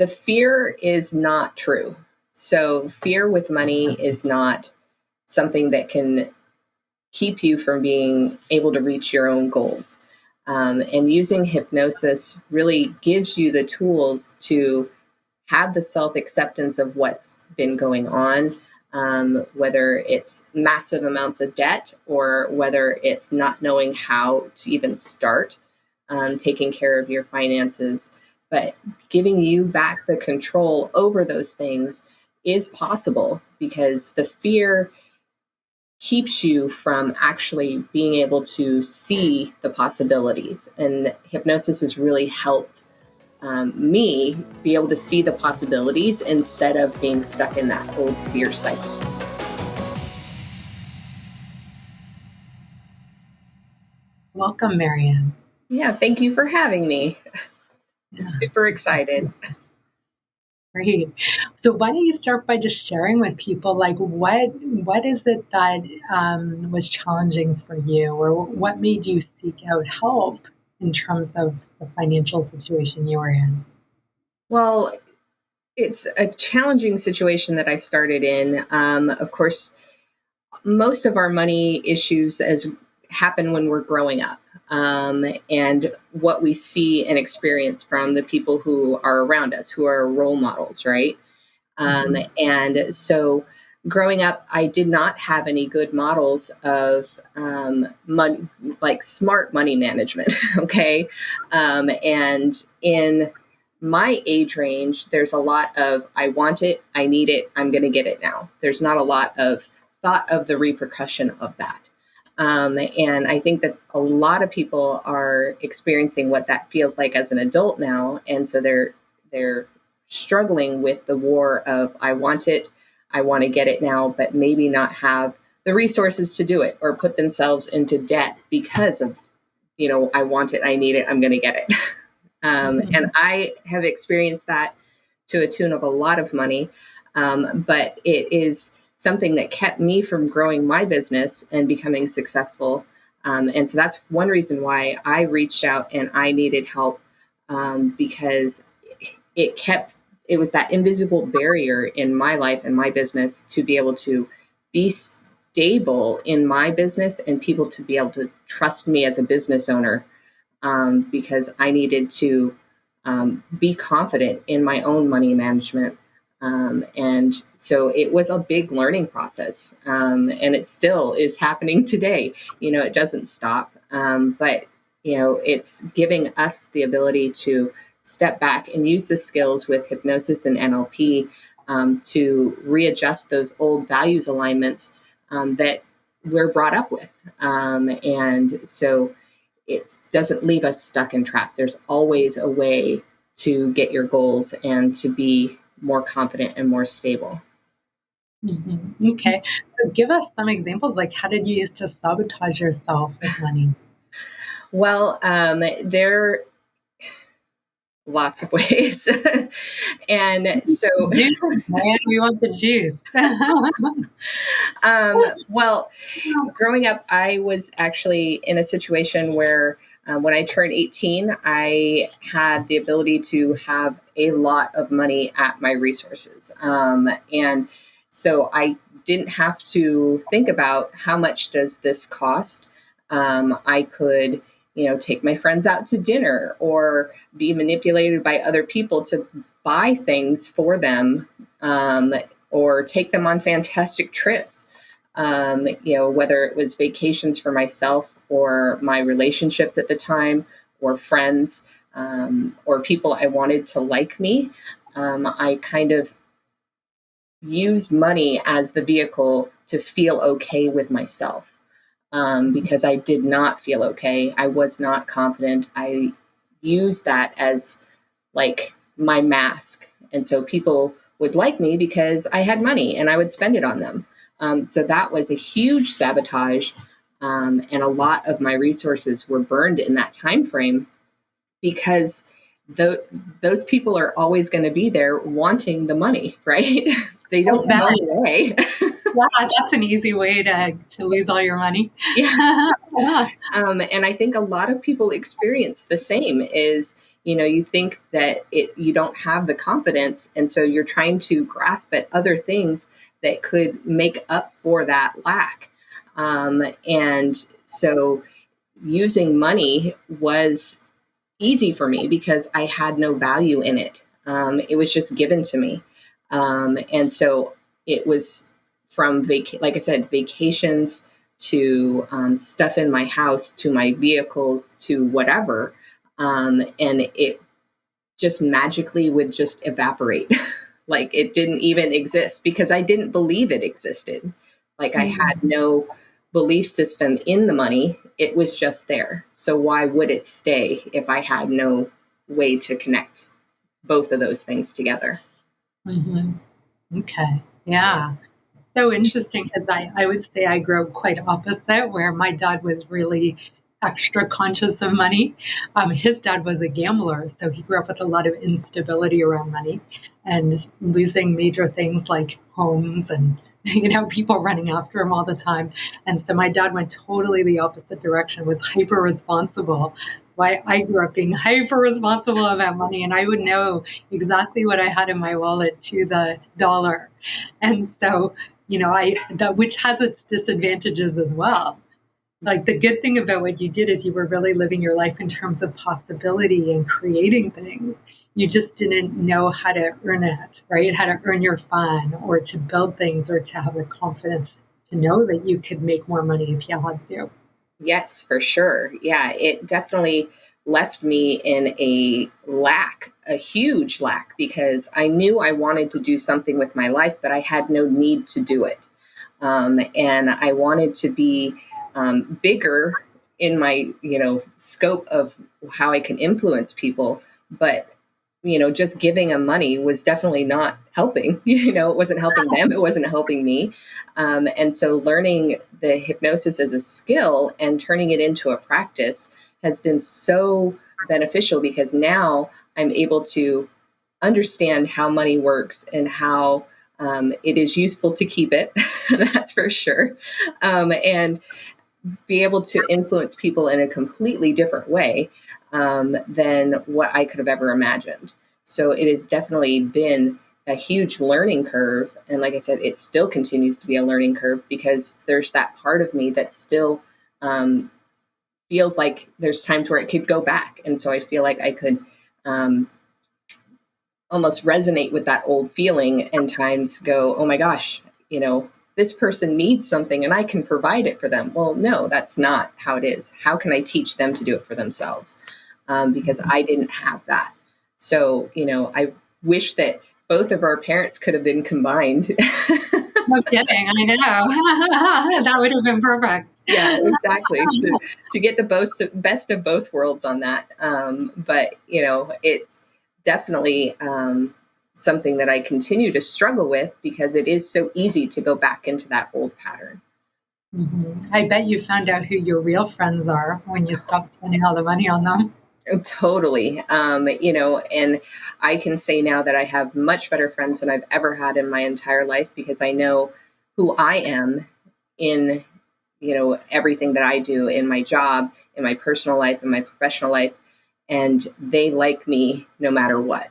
the fear is not true. So fear with money is not something that can keep you from being able to reach your own goals. And using hypnosis really gives you the tools to have the self-acceptance of what's been going on, whether it's massive amounts of debt or whether it's not knowing how to even start taking care of your finances. But giving you back the control over those things is possible, because the fear keeps you from actually being able to see the possibilities. And hypnosis has really helped me be able to see the possibilities instead of being stuck in that old fear cycle. Welcome, Marion. Yeah, thank you for having me. I'm super excited. Great. So why don't you start by just sharing with people, like, what is it that was challenging for you, or what made you seek out help in terms of the financial situation you were in? Well, it's a challenging situation that I started in. Of course, most of our money issues happen when we're growing up. And what we see and experience from the people who are around us, who are role models, right? And so growing up, I did not have any good models of money, like smart money management. Okay. And in my age range, there's a lot of, I want it, I need it, I'm going to get it now. There's not a lot of thought of the repercussion of that. And I think that a lot of people are experiencing what that feels like as an adult now. And so they're struggling with the war of, I want it, I want to get it now, but maybe not have the resources to do it, or put themselves into debt because of, I want it, I need it, I'm going to get it. And I have experienced that to a tune of a lot of money. But it is something that kept me from growing my business and becoming successful. And so that's one reason why I reached out and I needed help, because it was that invisible barrier in my life and my business to be able to be stable in my business and people to be able to trust me as a business owner, because I needed to be confident in my own money management. And so it was a big learning process, and it still is happening today. It doesn't stop, but it's giving us the ability to step back and use the skills with hypnosis and NLP to readjust those old values alignments that we're brought up with. And so it doesn't leave us stuck and trapped. There's always a way to get your goals and to be more confident and more stable. Okay. So give us some examples, like, how did you used to sabotage yourself with money? Well, there are lots of ways. And so juice, man, we want the juice. Well, growing up, I was actually in a situation where when I turned 18, I had the ability to have a lot of money at my resources. And so I didn't have to think about how much does this cost. I could, take my friends out to dinner or be manipulated by other people to buy things for them, or take them on fantastic trips. Whether it was vacations for myself or my relationships at the time, or friends, or people I wanted to like me. I kind of used money as the vehicle to feel okay with myself, because I did not feel okay. I was not confident. I used that as like my mask. And so people would like me because I had money and I would spend it on them. So that was a huge sabotage, and a lot of my resources were burned in that time frame, because those people are always going to be there wanting the money, right? They don't go away. Yeah, that's an easy way to lose all your money. Yeah. And I think a lot of people experience the same, is You think that you don't have the confidence. And so you're trying to grasp at other things that could make up for that lack. And so using money was easy for me because I had no value in it. It was just given to me. And so it was from, like I said, vacations to stuff in my house, to my vehicles, to whatever. And it just magically would just evaporate. Like it didn't even exist because I didn't believe it existed. Like I had no belief system in the money. It was just there. So why would it stay if I had no way to connect both of those things together? Mm-hmm. Okay. Yeah. So interesting because I would say I grew up quite opposite, where my dad was really extra conscious of money. His dad was a gambler, so he grew up with a lot of instability around money and losing major things like homes and people running after him all the time. And so my dad went totally the opposite direction, was hyper responsible. So I grew up being hyper responsible about money, and I would know exactly what I had in my wallet to the dollar. And so, which has its disadvantages as well. Like the good thing about what you did is you were really living your life in terms of possibility and creating things. You just didn't know how to earn it, right? How to earn your fun or to build things or to have the confidence to know that you could make more money if you had to. Yes, for sure. Yeah, it definitely left me in a huge lack, because I knew I wanted to do something with my life, but I had no need to do it. And I wanted to be bigger in my, scope of how I can influence people. But, just giving them money was definitely not helping. It wasn't helping them. It wasn't helping me. And so learning the hypnosis as a skill and turning it into a practice has been so beneficial, because now I'm able to understand how money works and how it is useful to keep it. That's for sure. And be able to influence people in a completely different way than what I could have ever imagined. So it has definitely been a huge learning curve. And like I said, it still continues to be a learning curve, because there's that part of me that still feels like there's times where it could go back. And so I feel like I could almost resonate with that old feeling, and times go, oh my gosh, this person needs something and I can provide it for them. Well, no, that's not how it is. How can I teach them to do it for themselves? Because I didn't have that. So, I wish that both of our parents could have been combined. No kidding. I know. That would have been perfect. Yeah, exactly. To get the best of both worlds on that. But, it's definitely something that I continue to struggle with, because it is so easy to go back into that old pattern. Mm-hmm. I bet you found out who your real friends are when you stopped spending all the money on them. Totally. And I can say now that I have much better friends than I've ever had in my entire life, because I know who I am in, everything that I do in my job, in my personal life, in my professional life. And they like me no matter what,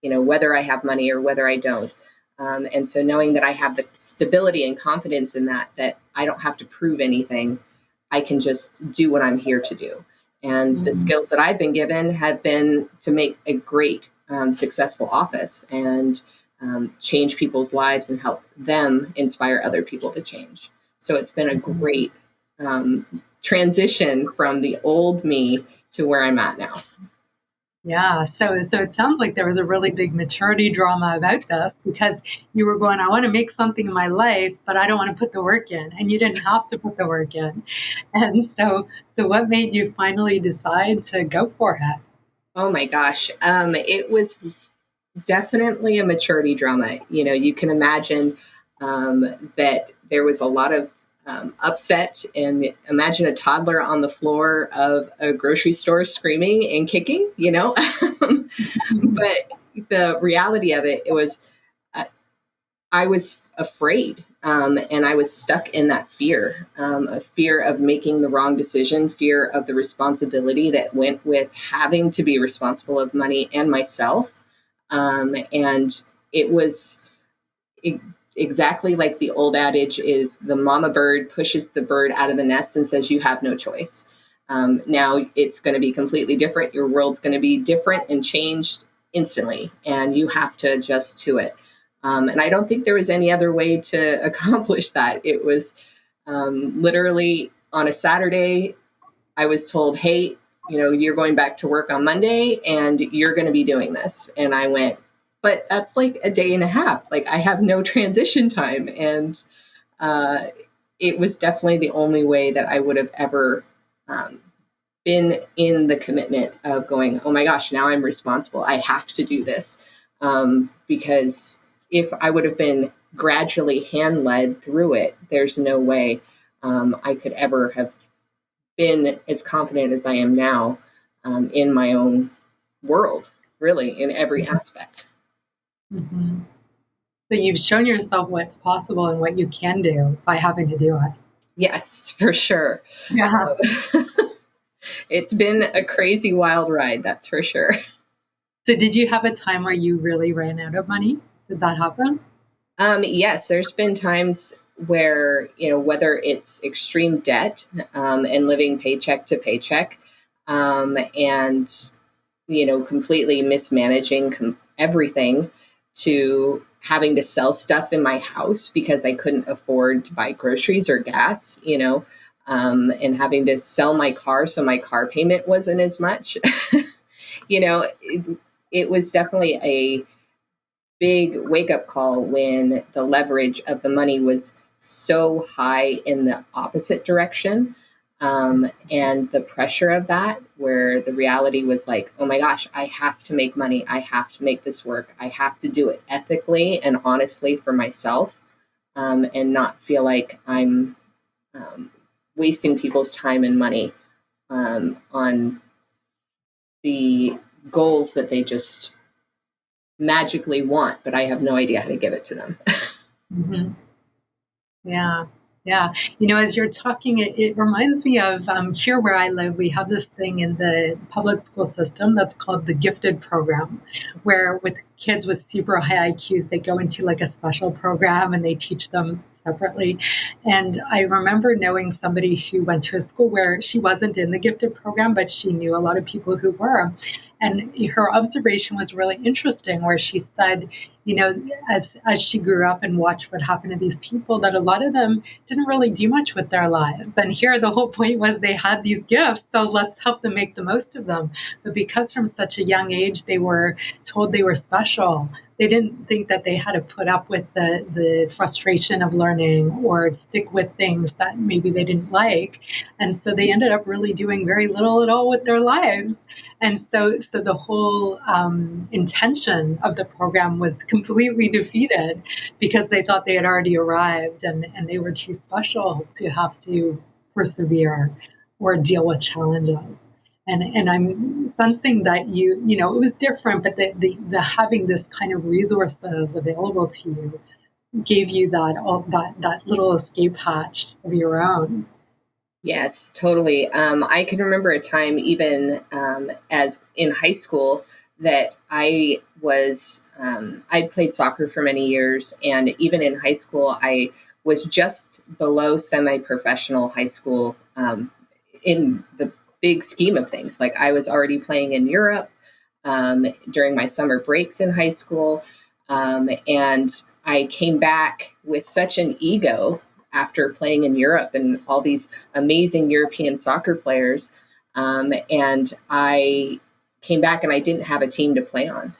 whether I have money or whether I don't. And so knowing that I have the stability and confidence in that I don't have to prove anything, I can just do what I'm here to do. And the skills that I've been given have been to make a great, successful office and change people's lives and help them inspire other people to change. So it's been a great transition from the old me to where I'm at now. Yeah. So it sounds like there was a really big maturity drama about this, because you were going, I want to make something in my life, but I don't want to put the work in. And you didn't have to put the work in. And so what made you finally decide to go for it? Oh my gosh. It was definitely a maturity drama. You can imagine that there was a lot of upset, and imagine a toddler on the floor of a grocery store screaming and kicking, But the reality of it was, I was afraid, and I was stuck in that fear, a fear of making the wrong decision, fear of the responsibility that went with having to be responsible of money and myself. And it was exactly like the old adage is the mama bird pushes the bird out of the nest and says, you have no choice. Now it's going to be completely different. Your world's going to be different and changed instantly, and you have to adjust to it. And I don't think there was any other way to accomplish that. It was literally on a Saturday, I was told, hey, you're going back to work on Monday and you're going to be doing this. And I went, but that's like a day and a half. Like I have no transition time. And uh, it was definitely the only way that I would have ever been in the commitment of going, oh my gosh, now I'm responsible. I have to do this. Because if I would have been gradually hand led through it, there's no way I could ever have been as confident as I am now in my own world, really, in every aspect. Mm-hmm. So you've shown yourself what's possible and what you can do by having to do it. Yes, for sure. Yeah. It's been a crazy, wild ride, that's for sure. So did you have a time where you really ran out of money? Did that happen? Yes, there's been times where, whether it's extreme debt and living paycheck to paycheck and, completely mismanaging everything to having to sell stuff in my house because I couldn't afford to buy groceries or gas, and having to sell my car so my car payment wasn't as much. It was definitely a big wake up call when the leverage of the money was so high in the opposite direction. And the pressure of that, where the reality was like, oh my gosh, I have to make money. I have to make this work. I have to do it ethically and honestly for myself, and not feel like I'm wasting people's time and money on the goals that they just magically want, but I have no idea how to give it to them. Mm-hmm. Yeah. Yeah. As you're talking, it reminds me of here where I live, we have this thing in the public school system that's called the gifted program, where with kids with super high IQs, they go into like a special program and they teach them separately. And I remember knowing somebody who went to a school where she wasn't in the gifted program, but she knew a lot of people who were. And her observation was really interesting, where she said, as she grew up and watched what happened to these people, that a lot of them didn't really do much with their lives. And here the whole point was they had these gifts, so let's help them make the most of them. But because from such a young age they were told they were special, they didn't think that they had to put up with the frustration of learning or stick with things that maybe they didn't like. And so they ended up really doing very little at all with their lives. And so the whole intention of the program was completely defeated because they thought they had already arrived and they were too special to have to persevere or deal with challenges. And I'm sensing that it was different, but the having this kind of resources available to you gave you that little escape hatch of your own. Yes, totally. I can remember a time even as in high school that I played soccer for many years. And even in high school, I was just below semi-professional high school in the big scheme of things. Like I was already playing in Europe during my summer breaks in high school. And I came back with such an ego after playing in Europe and all these amazing European soccer players. And I came back and I didn't have a team to play on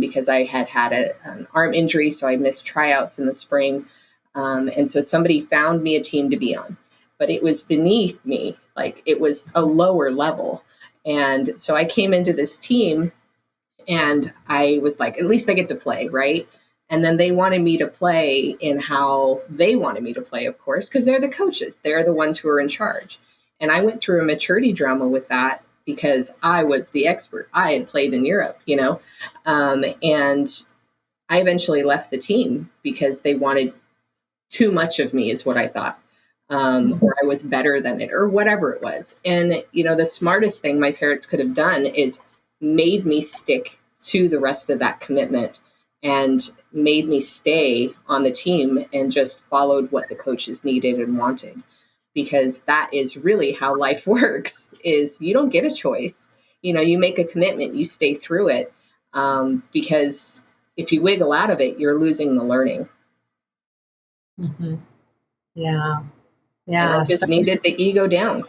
because I had an arm injury. So I missed tryouts in the spring. And so somebody found me a team to be on, but it was beneath me. Like it was a lower level. And so I came into this team and I was like, at least I get to play, right? And then they wanted me to play in how they wanted me to play, of course, because they're the coaches. They're the ones who are in charge. And I went through a maturity drama with that because I was the expert. I had played in Europe, and I eventually left the team because they wanted too much of me, is what I thought. Mhm. Or I was better than it, or whatever it was. And, the smartest thing my parents could have done is made me stick to the rest of that commitment and made me stay on the team and just followed what the coaches needed and wanted. Because that is really how life works, is you don't get a choice. You make a commitment, you stay through it. Because if you wiggle out of it, you're losing the learning. Mhm. Yeah. And I Yeah. So, just needed the ego down.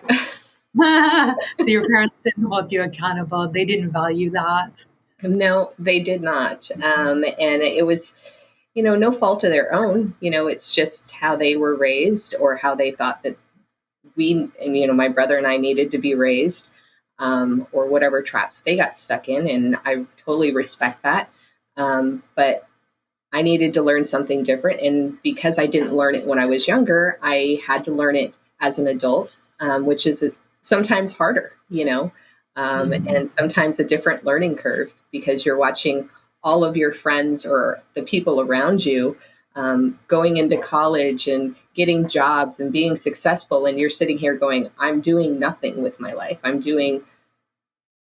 so your parents didn't hold you accountable. They didn't value that. No, they did not. And it was, no fault of their own. It's just how they were raised, or how they thought that my brother and I needed to be raised, or whatever traps they got stuck in. And I totally respect that. But I needed to learn something different. And because I didn't learn it when I was younger, I had to learn it as an adult, which is sometimes harder, Mhm. and sometimes a different learning curve, because you're watching all of your friends or the people around you going into college and getting jobs and being successful. And you're sitting here going, I'm doing nothing with my life. I'm doing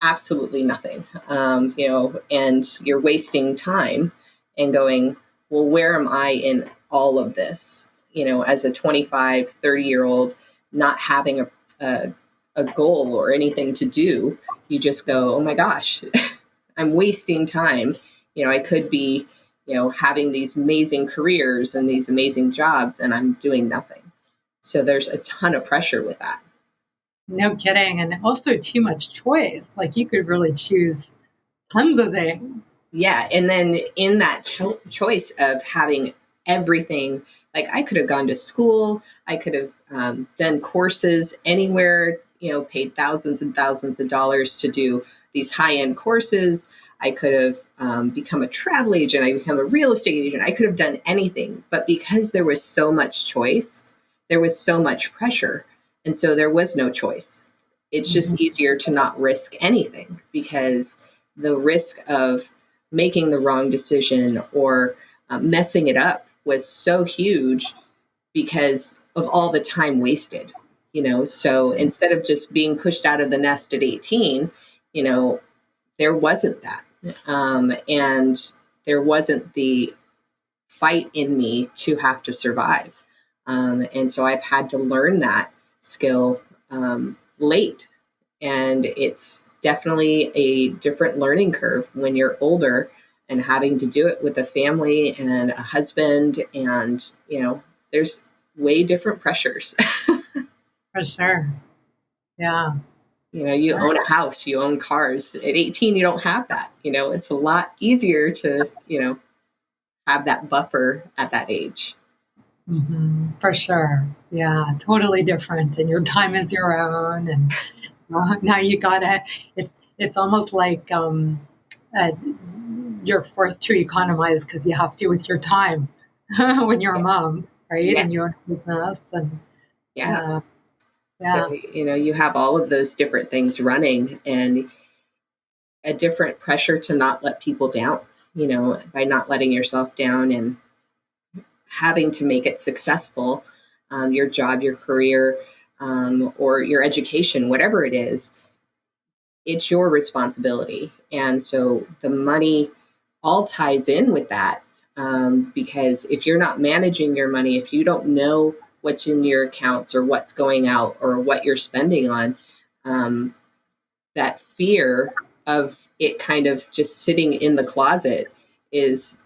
absolutely nothing, and you're wasting time and going, well, where am I in all of this? As a 25, 30-year old, not having a goal or anything to do, you just go, oh my gosh, I'm wasting time. I could be, having these amazing careers and these amazing jobs, and I'm doing nothing. So there's a ton of pressure with that. No kidding. And also too much choice. Like you could really choose tons of things. Yeah. And then in that choice of having everything, like I could have gone to school, I could have done courses anywhere, paid thousands and thousands of dollars to do these high end courses. I could have become a travel agent, I become a real estate agent. I could have done anything. But because there was so much choice, there was so much pressure. And so there was no choice. It's just Mhm. easier to not risk anything, because the risk of making the wrong decision or messing it up was so huge because of all the time wasted. So instead of just being pushed out of the nest at 18, you know there wasn't that, and there wasn't the fight in me to have to survive, and so I've had to learn that skill late, and it's definitely a different learning curve when you're older and having to do it with a family and a husband, and there's way different pressures. For sure. Yeah. You own a house, you own cars. At 18 you don't have that. It's a lot easier to have that buffer at that age. For sure. Yeah. Totally different. And your time is your own. And now you gotta, it's almost like, uh, you're forced to economize because you have to with your time when you're a mom, right? Yeah. And your business and Yeah. yeah, So, yeah. you have all of those different things running, and a different pressure to not let people down, by not letting yourself down and having to make it successful, your job, your career, or your education, whatever it is, it's your responsibility. And so the money all ties in with that, because if you're not managing your money, if you don't know what's in your accounts or what's going out or what you're spending on, um, that fear of it kind of just sitting in the closet is,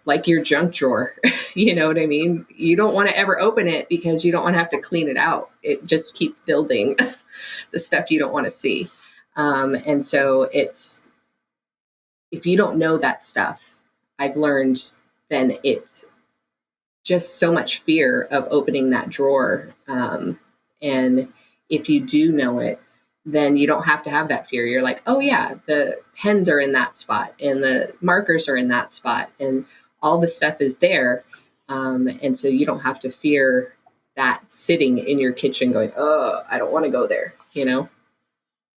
like your junk drawer. You know what I mean? You don't want to ever open it because you don't want to have to clean it out. It just keeps building the stuff you don't want to see. And so it's, if you don't know that stuff, I've learned, then it's just so much fear of opening that drawer. And if you do know it, then you don't have to have that fear. You're like, oh yeah, the pens are in that spot and the markers are in that spot and all the stuff is there. And so you don't have to fear that sitting in your kitchen going, oh, I don't want to go there,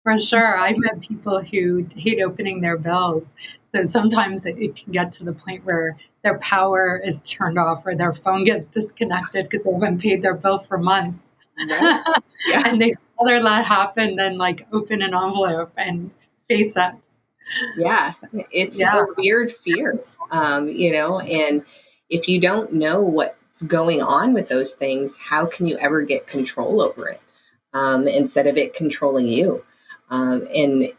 For sure. I've met people who hate opening their bills. So sometimes it can get to the point where their power is turned off or their phone gets disconnected because they haven't paid their bill for months. Right. Yeah. And they'd rather that happen than like open an envelope and face it. Yeah. It's a Yeah. weird fear, and if you don't know what's going on with those things, how can you ever get control over it, instead of it controlling you? And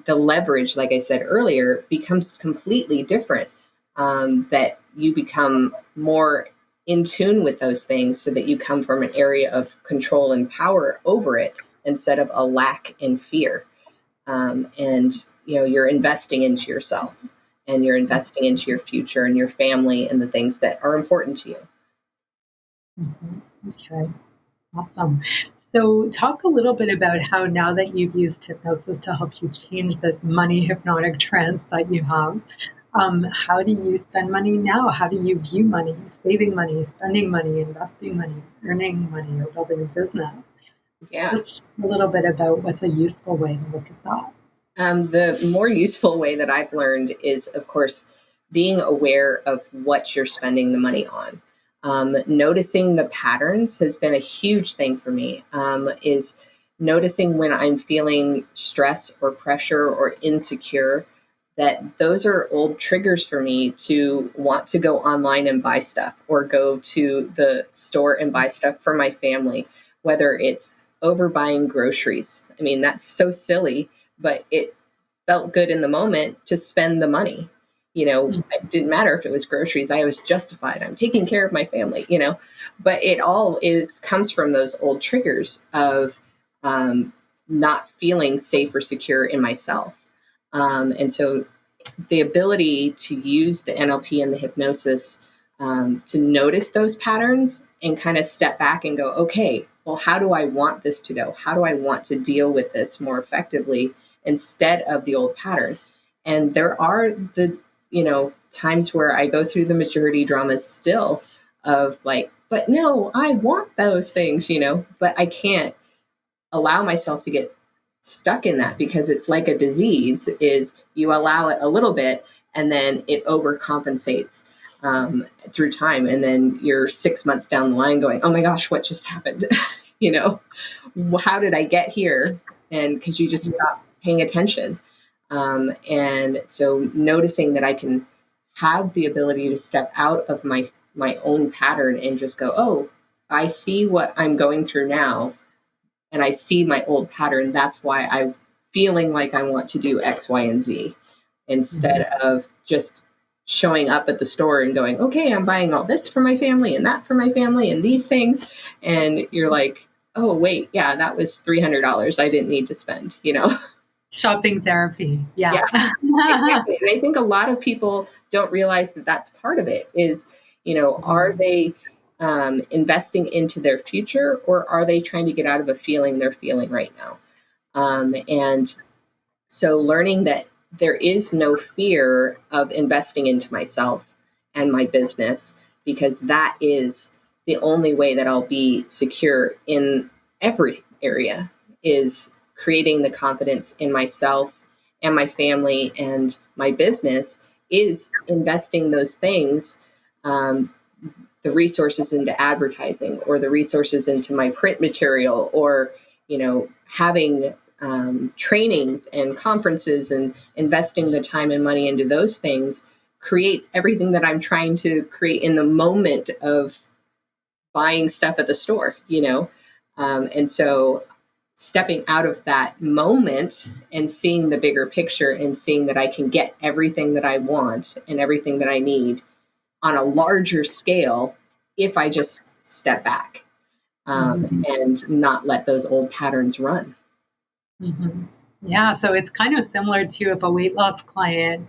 the leverage, like I said earlier, becomes completely different, that you become more in tune with those things so that you come from an area of control and power over it instead of a lack and fear. And you're investing into yourself, and you're investing into your future and your family and the things that are important to you. Okay. Awesome. So, talk a little bit about how now that you've used hypnosis to help you change this money hypnotic trance that you have, how do you spend money now? How do you view money, saving money, spending money, investing money, earning money, or building a business? Yeah. Just a little bit about what's a useful way to look at that. The more useful way that I've learned is, of course, being aware of what you're spending the money on. Noticing the patterns has been a huge thing for me, is noticing when I'm feeling stress or pressure or insecure, that those are old triggers for me to want to go online and buy stuff or go to the store and buy stuff for my family, whether it's overbuying groceries. I mean, that's so silly, but it felt good in the moment to spend the money. It didn't matter if it was groceries. I was justified. I'm taking care of my family, but it all comes from those old triggers of not feeling safe or secure in myself. And so the ability to use the NLP and the hypnosis, to notice those patterns and kind of step back and go, okay, well, how do I want this to go? How do I want to deal with this more effectively instead of the old pattern? And there are the, times where I go through the maturity dramas still of like, but no, I want those things, but I can't allow myself to get stuck in that, because it's like a disease. Is you allow it a little bit and then it overcompensates through time, and then you're 6 months down the line going, oh my gosh, what just happened? How did I get here? And because you just stop paying attention. And so noticing that I can have the ability to step out of my own pattern and just go, oh, I see what I'm going through now, and I see my old pattern. That's why I'm feeling like I want to do X, Y, and Z, instead of just showing up at the store and going, okay, I'm buying all this for my family and that for my family and these things. And you're like, oh, wait, yeah, that was $300 I didn't need to spend, Shopping therapy. Yeah. Yeah, exactly. And I think a lot of people don't realize that that's part of it is, are they investing into their future, or are they trying to get out of a feeling they're feeling right now? And so learning that there is no fear of investing into myself and my business, because that is the only way that I'll be secure in every area, is creating the confidence in myself and my family and my business, is investing those things, the resources into advertising, or the resources into my print material, or having trainings and conferences, and investing the time and money into those things creates everything that I'm trying to create in the moment of buying stuff at the store, and so stepping out of that moment and seeing the bigger picture, and seeing that I can get everything that I want and everything that I need on a larger scale if I just step back, and not let those old patterns run. Yeah, so it's kind of similar to if a weight loss client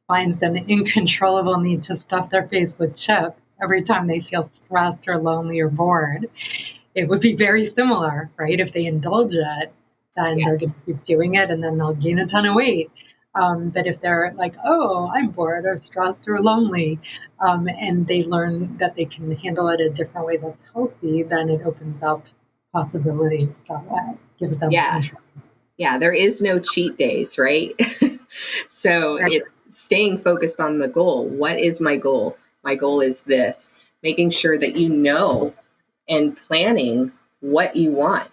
finds an incontrollable need to stuff their face with chips every time they feel stressed or lonely or bored. It would be very similar, right? If they indulge it, then they're going to keep doing it, and then they'll gain a ton of weight. But if they're like, oh, I'm bored or stressed or lonely, and they learn that they can handle it a different way that's healthy, then it opens up possibilities that way, gives them control. Yeah, there is no cheat days, right? So Right. it's staying focused on the goal. What is my goal? My goal is this. Making sure that you know and planning what you want.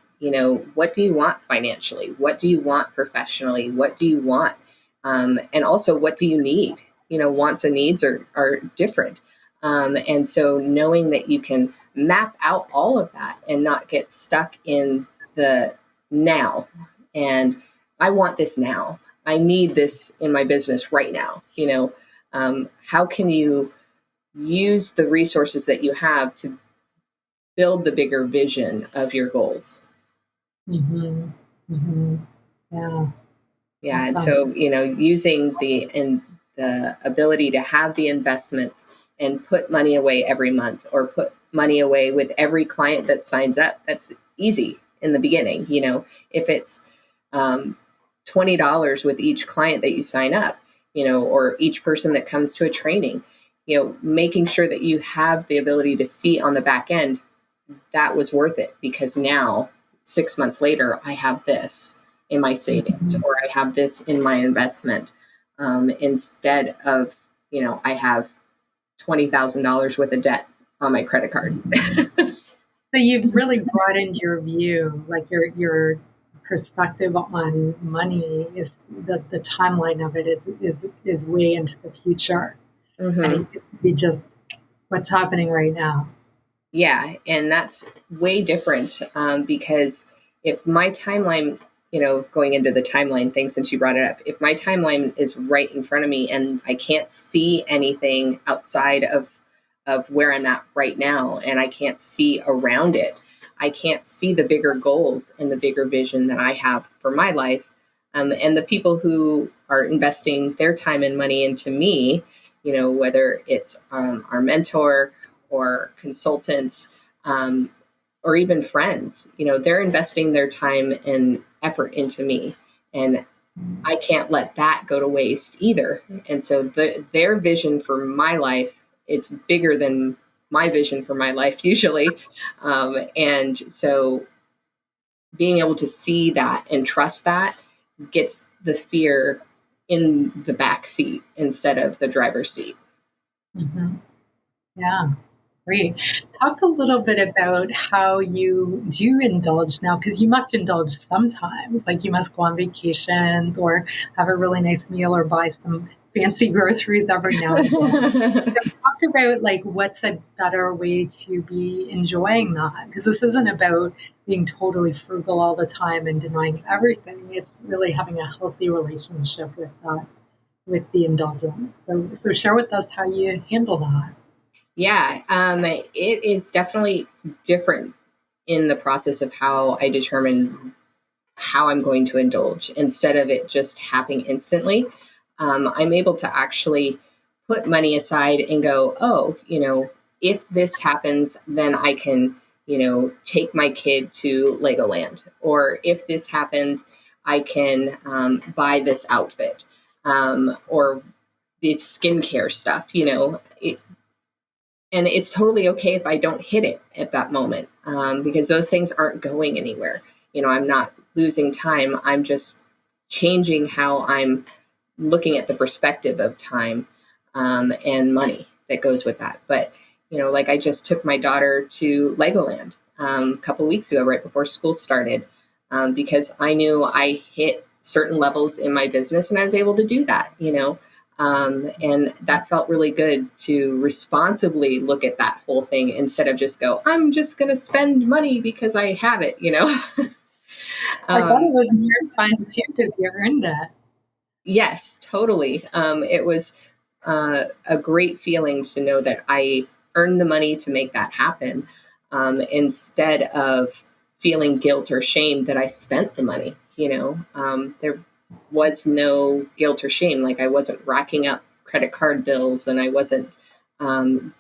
What do you want financially? What do you want professionally? What do you want? And also, what do you need? Wants and needs are different. And so knowing that you can map out all of that and not get stuck in the now. And I want this now. I need this in my business right now. How can you use the resources that you have to build the bigger vision of your goals? Mm-hmm. Mm-hmm. Yeah. Yeah, and Awesome. so using the ability to have the investments and put money away every month, or put money away with every client that signs up. That's easy in the beginning. If it's $20 with each client that you sign up, or each person that comes to a training, making sure that you have the ability to see on the back end that was worth it, because now 6 months later I have this in my savings, Mm-hmm. or I have this in my investment, instead of I have $20,000 worth of debt on my credit card. Mm-hmm. So you've really broadened your view, like your perspective on money is the timeline of it is way into the future, and Hmm. it used to be just what's happening right now. Yeah, and that's way different, because if my timeline, going into the timeline thing, since you brought it up, if my timeline is right in front of me and I can't see anything outside of where I'm at right now, and I can't see around it, I can't see the bigger goals and the bigger vision that I have for my life, and the people who are investing their time and money into me, whether it's our mentor or consultants, um, or even friends, they're investing their time and effort into me. And I can't let that go to waste either. And so their vision for my life is bigger than my vision for my life usually. And so being able to see that and trust that gets the fear in the back seat instead of the driver's seat. Mm-hmm. Yeah. Great. Talk a little bit about how you do indulge now, because you must indulge sometimes. Like you must go on vacations or have a really nice meal or buy some fancy groceries every now and again. So talk about like what's a better way to be enjoying that, because this isn't about being totally frugal all the time and denying everything. It's really having a healthy relationship with that, with the indulgence. So share with us how you handle that. Yeah, it is definitely different in the process of how I determine how I'm going to indulge. Instead of it just happening instantly, I'm able to actually put money aside and go, oh, if this happens, then I can, take my kid to Legoland. Or if this happens, I can buy this outfit, or this skincare stuff, and it's totally okay if I don't hit it at that moment, because those things aren't going anywhere. I'm not losing time. I'm just changing how I'm looking at the perspective of time, and money that goes with that. But, like I just took my daughter to Legoland a couple weeks ago, right before school started, because I knew I hit certain levels in my business and I was able to do that, and that felt really good to responsibly look at that whole thing instead of just go, I'm just going to spend money because I have it. I bet it um, was more fun too because you earned it. yes, totally. It was a great feeling to know that I earned the money to make that happen, instead of feeling guilt or shame that I spent the money. There was no guilt or shame. Like I wasn't racking up credit card bills, and I wasn't um,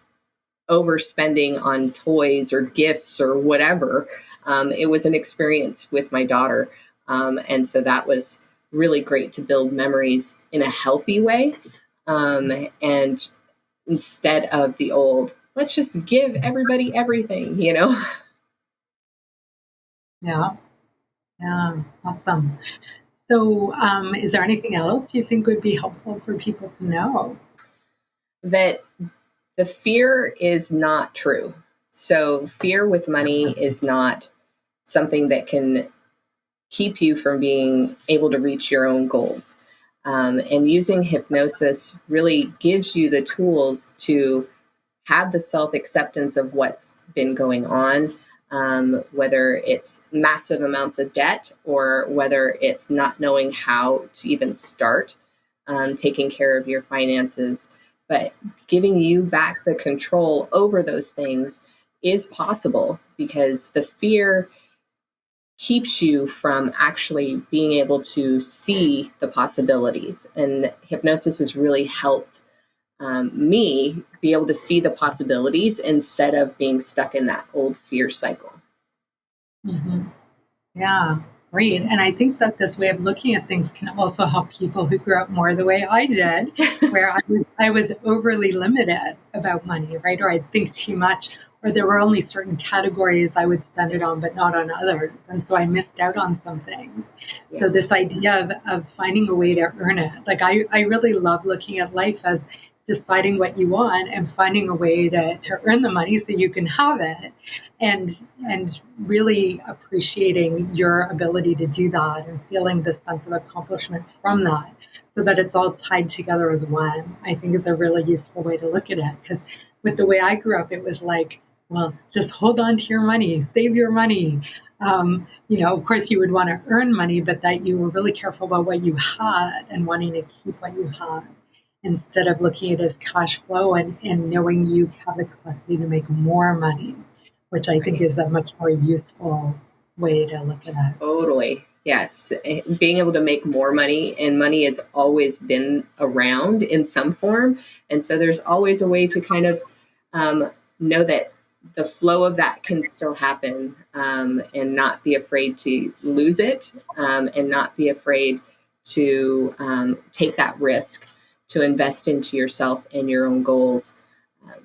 overspending on toys or gifts or whatever. It was an experience with my daughter. And so that was really great to build memories in a healthy way. And instead of the old, let's just give everybody everything. Yeah. Yeah, awesome. So, is there anything else you think would be helpful for people to know? That the fear is not true. So, fear with money is not something that can keep you from being able to reach your own goals. And using hypnosis really gives you the tools to have the self acceptance of what's been going on, whether it's massive amounts of debt or whether it's not knowing how to even start taking care of your finances. But giving you back the control over those things is possible because the fear keeps you from actually being able to see the possibilities. And hypnosis has really helped me be able to see the possibilities instead of being stuck in that old fear cycle. Hmm. Yeah, great. And I think that this way of looking at things can also help people who grew up more the way I did, where I was overly limited about money, right? Or I'd think too much, or there were only certain categories I would spend it on, but not on others. And so I missed out on some things. Yeah. So this idea of finding a way to earn it, like I really love looking at life as deciding what you want and finding a way to earn the money so you can have it, and really appreciating your ability to do that and feeling this sense of accomplishment from that, so that it's all tied together as one, I think is a really useful way to look at it. Because with the way I grew up, it was like, well, just hold on to your money, save your money. Of course, you would want to earn money, but that you were really careful about what you had and wanting to keep what you had, instead of looking at it as cash flow and knowing you have the capacity to make more money, which I think Right. is a much more useful way to look at it. Totally. Yes. Being able to make more money, and money has always been around in some form. And so there's always a way to kind of know that the flow of that can still happen, and not be afraid to lose it, and not be afraid to take that risk to invest into yourself and your own goals,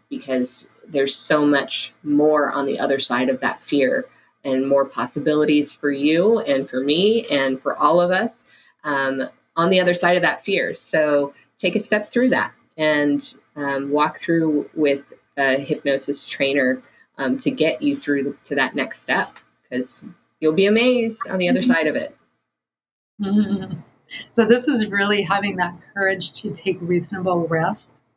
because there's so much more on the other side of that fear and more possibilities for you and for me and for all of us, on the other side of that fear. So take a step through that and walk through with a hypnosis trainer to get you through to that next step, because you'll be amazed on the other side of it. Mhm. So this is really having that courage to take reasonable risks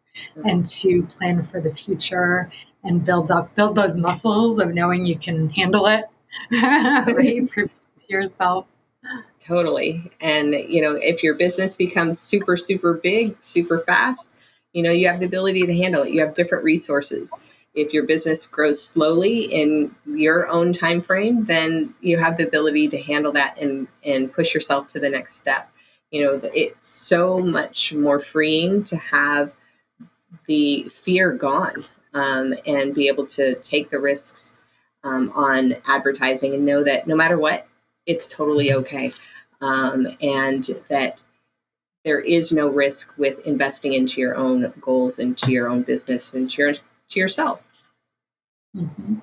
and to plan for the future and build those muscles of knowing you can handle it, right? Prove to yourself. Totally. And, if your business becomes super, super big, super fast, you have the ability to handle it. You have different resources. If your business grows slowly in your own time frame, then you have the ability to handle that and push yourself to the next step. It's so much more freeing to have the fear gone, and be able to take the risks on advertising and know that no matter what, it's totally okay. And that there is no risk with investing into your own goals and to your own business and to yourself. Hmm.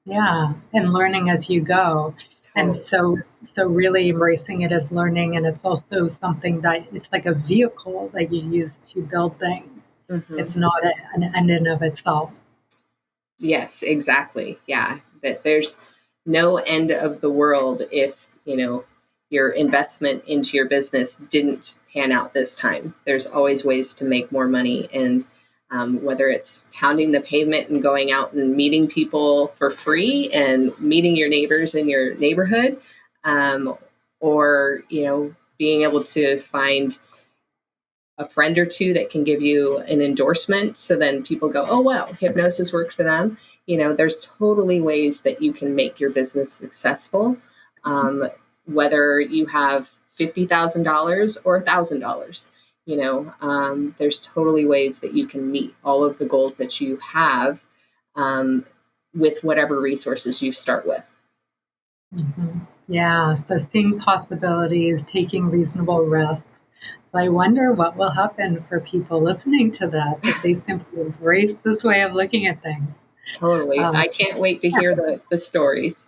Yeah, and learning as you go. And Totally. so really embracing it as learning, and it's also something that it's like a vehicle that you use to build things. Hmm. It's not an end in of itself. Yes, exactly. Yeah, that there's no end of the world if, your investment into your business didn't pan out this time. There's always ways to make more money. And whether it's pounding the pavement and going out and meeting people for free and meeting your neighbors in your neighborhood, or, being able to find a friend or two that can give you an endorsement, so then people go, oh wow, hypnosis worked for them. There's totally ways that you can make your business successful, whether you have $50,000 or $1,000. There's totally ways that you can meet all of the goals that you have, um, with whatever resources you start with. Hmm. Yeah, so seeing possibilities, taking reasonable risks. So I wonder what will happen for people listening to this if they simply embrace this way of looking at things. Totally. Um, I can't wait to hear the stories.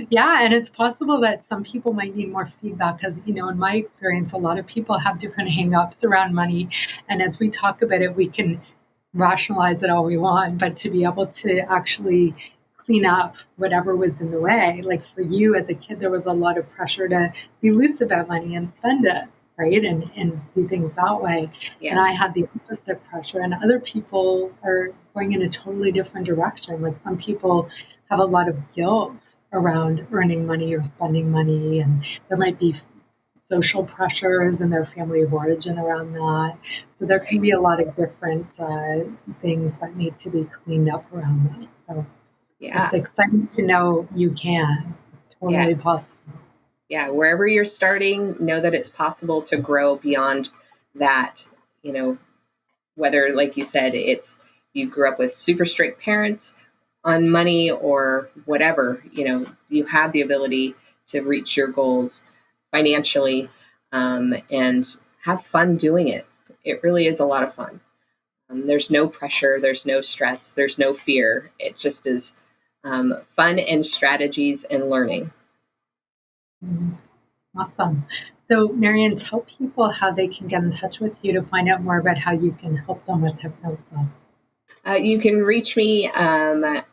Yeah, and it's possible that some people might need more feedback because, in my experience, a lot of people have different hangups around money. And as we talk about it, we can rationalize it all we want, but to be able to actually clean up whatever was in the way. Like for you as a kid, there was a lot of pressure to be loose about money and spend it, right? And do things that way. And Yeah. I had the opposite pressure, and other people are going in a totally different direction. Like some people have a lot of guilt around earning money or spending money, and there might be social pressures in their family of origin around that. So there can be a lot of different things that need to be cleaned up around that. So it's Yeah. exciting to know you can. It's totally Yes. possible. Yeah. Wherever you're starting, know that it's possible to grow beyond that. You know, whether, like you said, it's you grew up with super strict parents on money or whatever, you have the ability to reach your goals financially, and have fun doing it. It really is a lot of fun. There's no pressure, there's no stress, there's no fear. It just is fun and strategies and learning. Mhm. Awesome. So, Marion, tell people how they can get in touch with you to find out more about how you can help them with hypnosis. You can reach me on my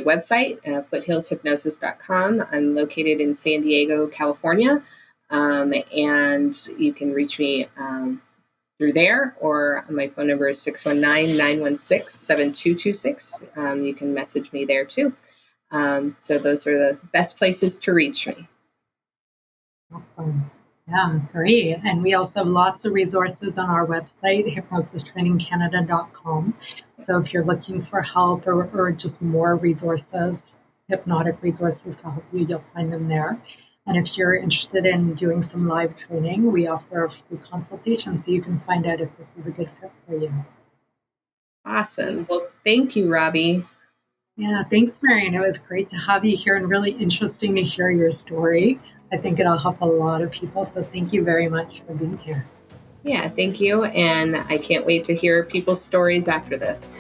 website, foothillshypnosis.com. I'm located in San Diego, California, and you can reach me through there, or my phone number is 619-916-7226. You can message me there too. So those are the best places to reach me. Awesome. Yeah, great. And we also have lots of resources on our website, hypnosistrainingcanada.com. So if you're looking for help or just more resources, hypnotic resources to help you, you'll find them there. And if you're interested in doing some live training, we offer a free consultation so you can find out if this is a good fit for you. Awesome. Well, thank you, Robbie. Yeah, thanks, Marion. It was great to have you here and really interesting to hear your story. I think it'll help a lot of people. So thank you very much for being here. Yeah, thank you. And I can't wait to hear people's stories after this.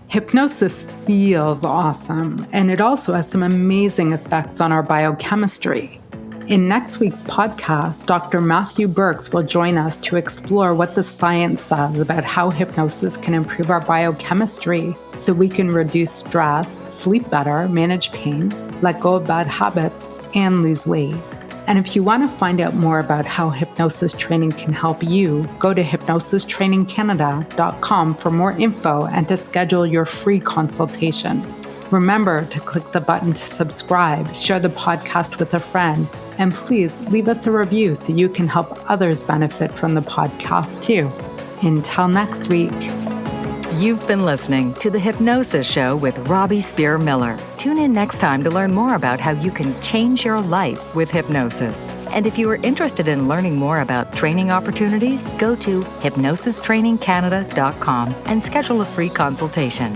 Hypnosis feels awesome, and it also has some amazing effects on our biochemistry. In next week's podcast, Dr. Matthew Burks will join us to explore what the science says about how hypnosis can improve our biochemistry so we can reduce stress, sleep better, manage pain, let go of bad habits, and lose weight. And if you want to find out more about how hypnosis training can help you, go to hypnosistrainingcanada.com for more info and to schedule your free consultation. Remember to click the button to subscribe, share the podcast with a friend, and please leave us a review so you can help others benefit from the podcast too. Until next week. You've been listening to The Hypnosis Show with Robbie Spear-Miller. Tune in next time to learn more about how you can change your life with hypnosis. And if you are interested in learning more about training opportunities, go to hypnosistrainingcanada.com and schedule a free consultation.